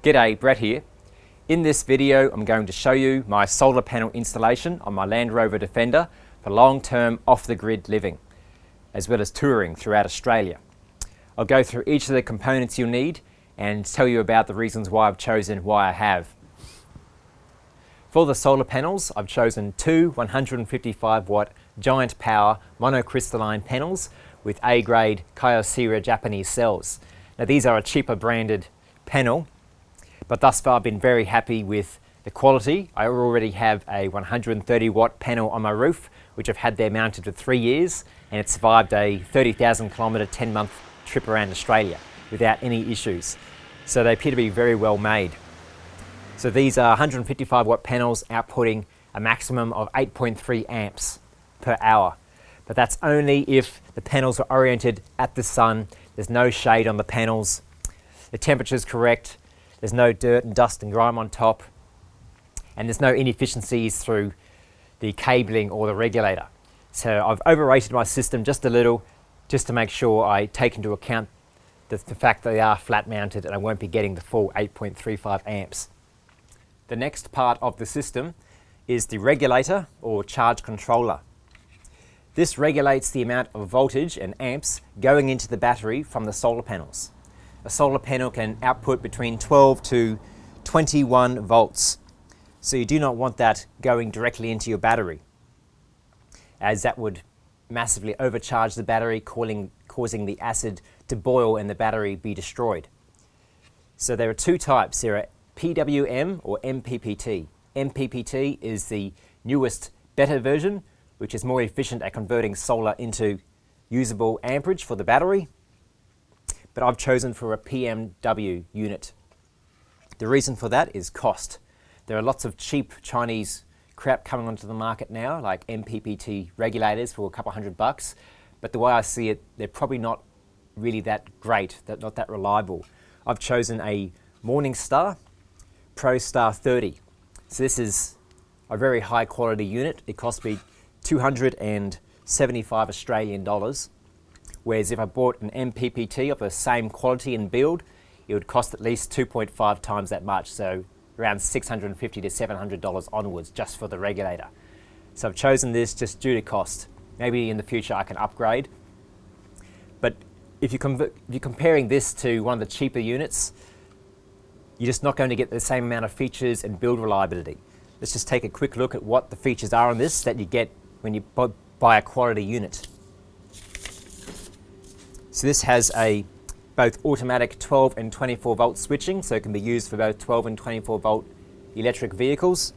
G'day, Brett here. In this video I'm going to show you my solar panel installation on my Land Rover Defender for long-term off-the-grid living, as well as touring throughout Australia. I'll go through each of the components you'll need and tell you about the reasons why I've chosen why I have. For the solar panels, I've chosen two 155 watt giant power monocrystalline panels with A-grade Kyocera Japanese cells. Now these are a cheaper branded panel, but thus far I've been very happy with the quality. I already have a 130 watt panel on my roof, which I've had there mounted for 3 years, and it survived a 30,000 kilometre 10-month trip around Australia without any issues. So they appear to be very well made. So these are 155 watt panels outputting a maximum of 8.3 amps per hour. But that's only if the panels are oriented at the sun, there's no shade on the panels, the temperature is correct, there's no dirt and dust and grime on top, and there's no inefficiencies through the cabling or the regulator. So I've overrated my system just a little, just to make sure I take into account the fact that they are flat mounted and I won't be getting the full 8.35 amps. The next part of the system is the regulator or charge controller. This regulates the amount of voltage and amps going into the battery from the solar panels. A solar panel can output between 12 to 21 volts. So you do not want that going directly into your battery, as that would massively overcharge the battery, causing the acid to boil and the battery be destroyed. So there are two types. There are PWM or MPPT. MPPT is the newest, better version, which is more efficient at converting solar into usable amperage for the battery. But I've chosen for a PMW unit. The reason for that is cost. There are lots of cheap Chinese crap coming onto the market now, like MPPT regulators for a couple $100, but the way I see it, they're probably not really that great, not that reliable. I've chosen a Morningstar ProStar 30. So this is a very high quality unit. It cost me 275 Australian dollars, whereas if I bought an MPPT of the same quality and build, it would cost at least 2.5 times that much, so around $650 to $700 onwards just for the regulator. So I've chosen this just due to cost. Maybe in the future I can upgrade, but if you're comparing this to one of the cheaper units, you're just not going to get the same amount of features and build reliability. Let's just take a quick look at what the features are on this that you get when you buy a quality unit. So this has both automatic 12 and 24 volt switching, so it can be used for both 12 and 24 volt electric vehicles.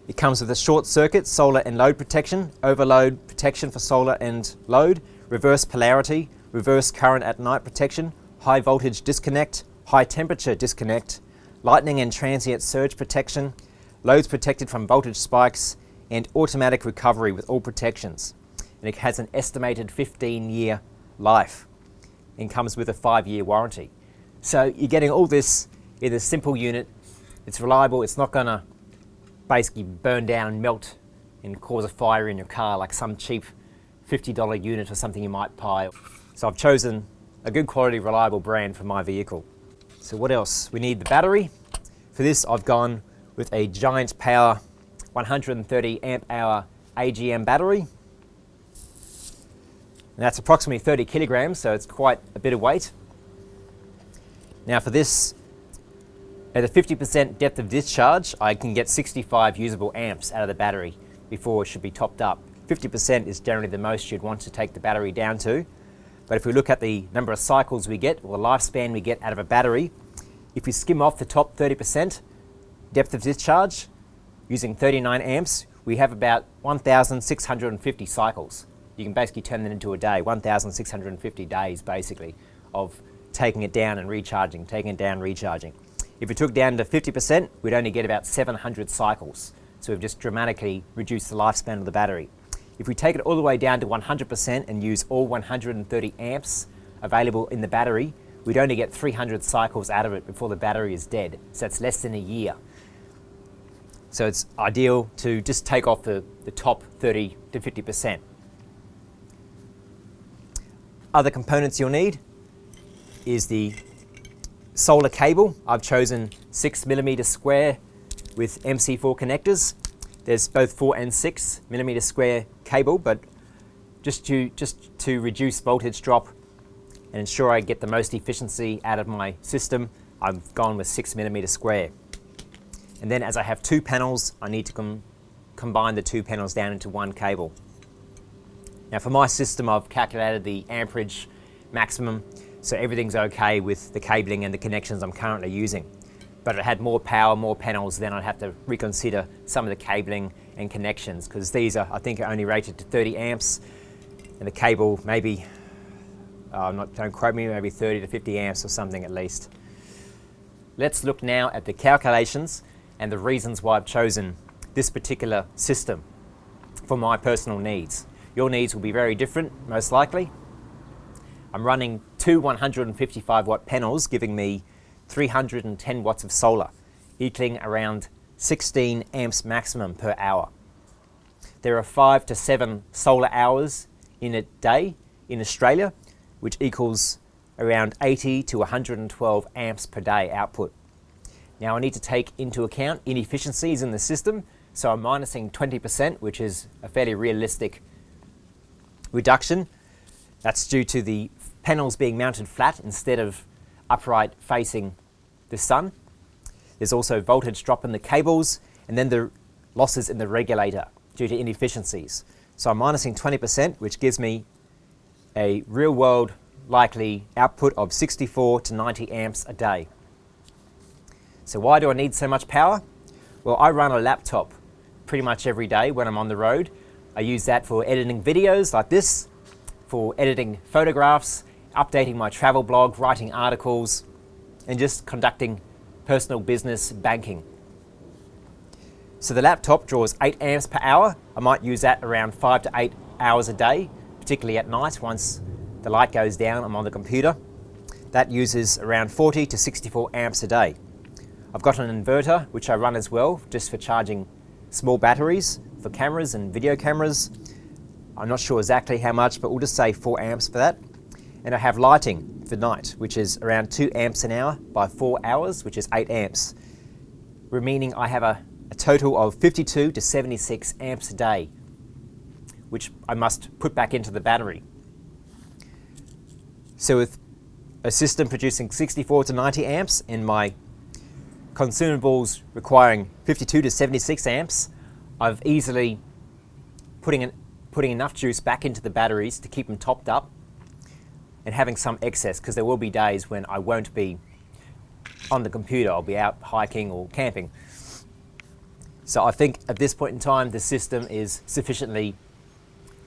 It comes with a short circuit, solar and load protection, overload protection for solar and load, reverse polarity, reverse current at night protection, high voltage disconnect, high temperature disconnect, lightning and transient surge protection, loads protected from voltage spikes, and automatic recovery with all protections. And it has an estimated 15-year life and comes with a 5-year warranty. So you're getting all this in a simple unit. It's reliable, it's not going to basically burn down and melt and cause a fire in your car like some cheap $50 unit or something you might buy. So I've chosen a good quality, reliable brand for my vehicle. So what else? We need the battery. For this I've gone with a giant power 130 amp hour AGM battery. And that's approximately 30 kilograms, so it's quite a bit of weight. Now for this, at a 50% depth of discharge, I can get 65 usable amps out of the battery before it should be topped up. 50% is generally the most you'd want to take the battery down to. But if we look at the number of cycles we get, or the lifespan we get out of a battery, if we skim off the top 30% depth of discharge, using 39 amps, we have about 1,650 cycles. You can basically turn that into a day, 1,650 days basically of taking it down and recharging, taking it down, recharging. If we took down to 50%, we'd only get about 700 cycles. So we've just dramatically reduced the lifespan of the battery. If we take it all the way down to 100% and use all 130 amps available in the battery, we'd only get 300 cycles out of it before the battery is dead. So it's less than a year. So it's ideal to just take off the top 30 to 50%. Other components you'll need is the solar cable, I've chosen 6mm square with MC4 connectors. There's both 4 and 6mm square cable, but just to reduce voltage drop and ensure I get the most efficiency out of my system, I've gone with 6mm square. And then as I have 2 panels, I need to combine the 2 panels down into 1 cable. Now for my system, I've calculated the amperage maximum, so everything's okay with the cabling and the connections I'm currently using. But if I had more power, more panels, then I'd have to reconsider some of the cabling and connections, because these are, I think, are only rated to 30 amps, and the cable maybe, don't quote me, maybe 30 to 50 amps or something at least. Let's look now at the calculations and the reasons why I've chosen this particular system for my personal needs. Your needs will be very different, most likely. I'm running 2 155 watt panels, giving me 310 watts of solar, equaling around 16 amps maximum per hour. There are 5 to 7 solar hours in a day in Australia, which equals around 80 to 112 amps per day output. Now I need to take into account inefficiencies in the system, so I'm minusing 20%, which is a fairly realistic reduction. That's due to the panels being mounted flat instead of upright facing the sun. There's also voltage drop in the cables, and then the losses in the regulator due to inefficiencies. So I'm minusing 20%, which gives me a real world likely output of 64 to 90 amps a day. So why do I need so much power? Well, I run a laptop pretty much every day when I'm on the road. I use that for editing videos like this, for editing photographs, updating my travel blog, writing articles, and just conducting personal business banking. So the laptop draws 8 amps per hour. I might use that around 5 to 8 hours a day, particularly at night once the light goes down. I'm on the computer. That uses around 40 to 64 amps a day. I've got an inverter which I run as well, just for charging small batteries for cameras and video cameras. I'm not sure exactly how much, but we'll just say 4 amps for that. And I have lighting for night, which is around 2 amps an hour by 4 hours, which is 8 amps. Meaning I have a total of 52 to 76 amps a day, which I must put back into the battery. So with a system producing 64 to 90 amps and my consumables requiring 52 to 76 amps, I've easily putting enough juice back into the batteries to keep them topped up and having some excess, because there will be days when I won't be on the computer. I'll be out hiking or camping. So I think at this point in time, the system is sufficiently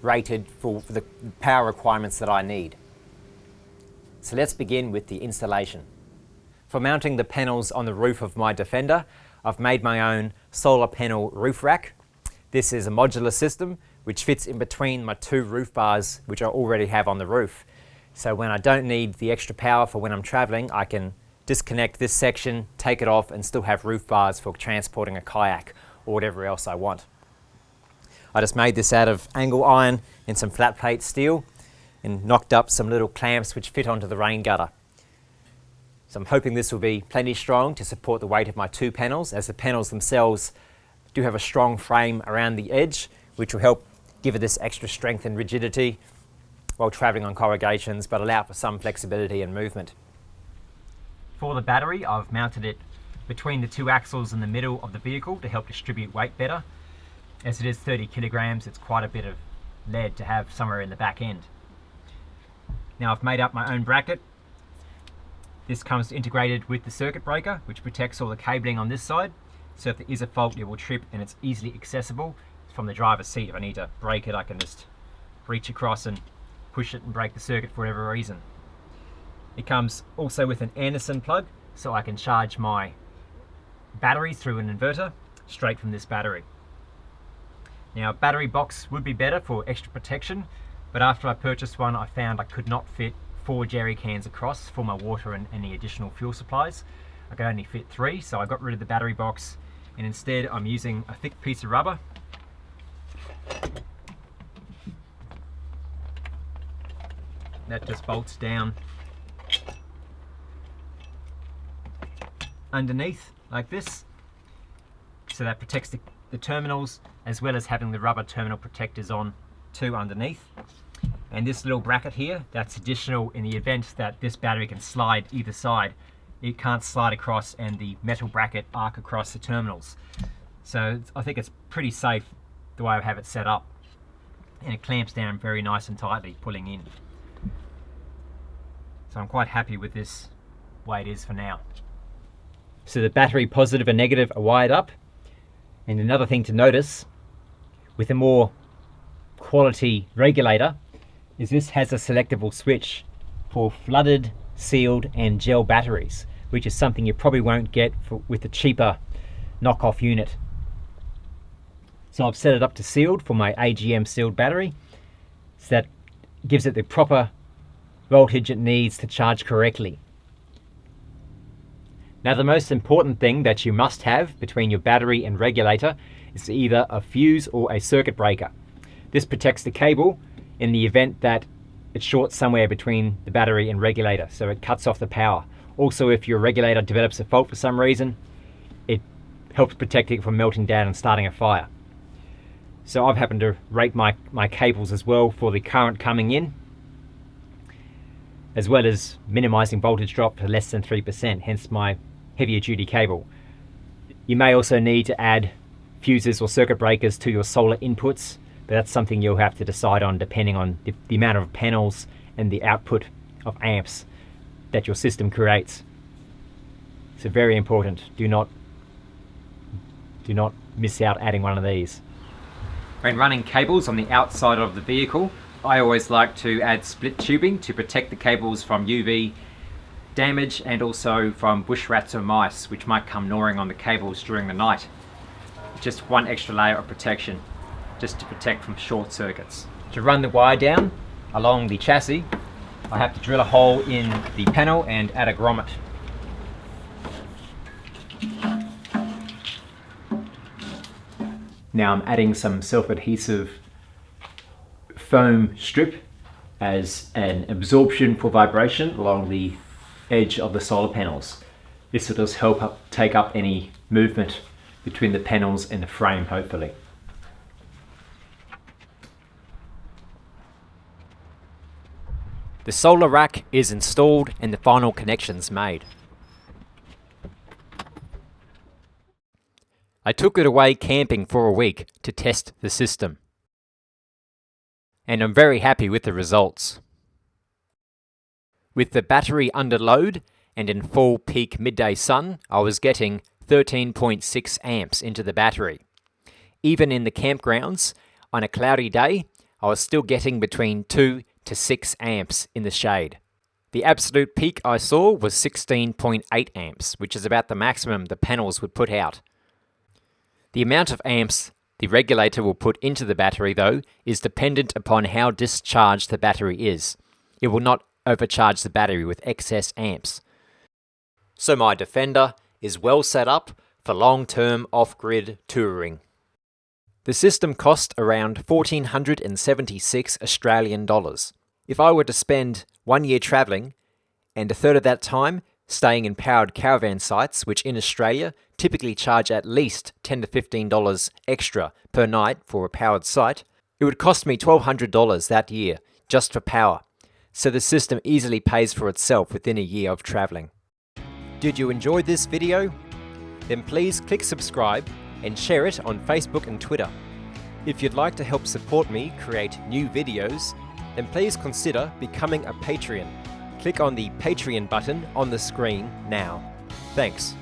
rated for the power requirements that I need. So let's begin with the installation. For mounting the panels on the roof of my Defender, I've made my own solar panel roof rack. This is a modular system which fits in between my 2 roof bars which I already have on the roof. So when I don't need the extra power for when I'm traveling, I can disconnect this section, take it off, and still have roof bars for transporting a kayak or whatever else I want. I just made this out of angle iron and some flat plate steel and knocked up some little clamps which fit onto the rain gutter. So I'm hoping this will be plenty strong to support the weight of my 2 panels, as the panels themselves do have a strong frame around the edge, which will help give it this extra strength and rigidity while traveling on corrugations, but allow for some flexibility and movement. For the battery, I've mounted it between the 2 axles in the middle of the vehicle to help distribute weight better. As it is 30 kilograms, it's quite a bit of lead to have somewhere in the back end. Now I've made up my own bracket. This comes integrated with the circuit breaker, which protects all the cabling on this side. So if there is a fault, it will trip, and it's easily accessible from the driver's seat. If I need to break it, I can just reach across and push it and break the circuit for whatever reason. It comes also with an Anderson plug, so I can charge my battery through an inverter straight from this battery. Now a battery box would be better for extra protection, but after I purchased one, I found I could not fit 4 jerry cans across for my water and any additional fuel supplies. I could only fit 3, so I got rid of the battery box, and instead I'm using a thick piece of rubber. That just bolts down underneath like this, so that protects the terminals, as well as having the rubber terminal protectors on too underneath. And this little bracket here, that's additional in the event that this battery can slide either side. It can't slide across and the metal bracket arc across the terminals. So I think it's pretty safe the way I have it set up. And it clamps down very nice and tightly, pulling in. So I'm quite happy with this way it is for now. So the battery positive and negative are wired up. And another thing to notice with a more quality regulator is this has a selectable switch for flooded, sealed and gel batteries, which is something you probably won't get with a cheaper knockoff unit. So I've set it up to sealed for my AGM sealed battery, so that gives it the proper voltage it needs to charge correctly. Now the most important thing that you must have between your battery and regulator is either a fuse or a circuit breaker. This protects the cable in the event that it shorts somewhere between the battery and regulator, so it cuts off the power. Also, if your regulator develops a fault for some reason, it helps protect it from melting down and starting a fire. So I've happened to rake my cables as well for the current coming in, as well as minimizing voltage drop to less than 3%, hence my heavier duty cable. You may also need to add fuses or circuit breakers to your solar inputs, but that's something you'll have to decide on depending on the amount of panels and the output of amps that your system creates. So very important, do not miss out adding one of these. When running cables on the outside of the vehicle, I always like to add split tubing to protect the cables from UV damage and also from bush rats or mice, which might come gnawing on the cables during the night. Just one extra layer of protection, just to protect from short circuits. To run the wire down along the chassis, I have to drill a hole in the panel and add a grommet. Now I'm adding some self-adhesive foam strip as an absorption for vibration along the edge of the solar panels. This will just help take up any movement between the panels and the frame, hopefully. The solar rack is installed and the final connections made. I took it away camping for a week to test the system, and I'm very happy with the results. With the battery under load and in full peak midday sun, I was getting 13.6 amps into the battery. Even in the campgrounds, on a cloudy day, I was still getting between 2 to 6 amps in the shade. The absolute peak I saw was 16.8 amps, which is about the maximum the panels would put out. The amount of amps the regulator will put into the battery, though, is dependent upon how discharged the battery is. It will not overcharge the battery with excess amps. So my Defender is well set up for long-term off-grid touring. The system cost around 1,476 Australian dollars. If I were to spend 1 year travelling and a third of that time staying in powered caravan sites, which in Australia typically charge at least $10 to $15 extra per night for a powered site, it would cost me $1,200 that year just for power. So the system easily pays for itself within a year of travelling. Did you enjoy this video? Then please click subscribe and share it on Facebook and Twitter. If you'd like to help support me create new videos, then please consider becoming a Patreon. Click on the Patreon button on the screen now. Thanks.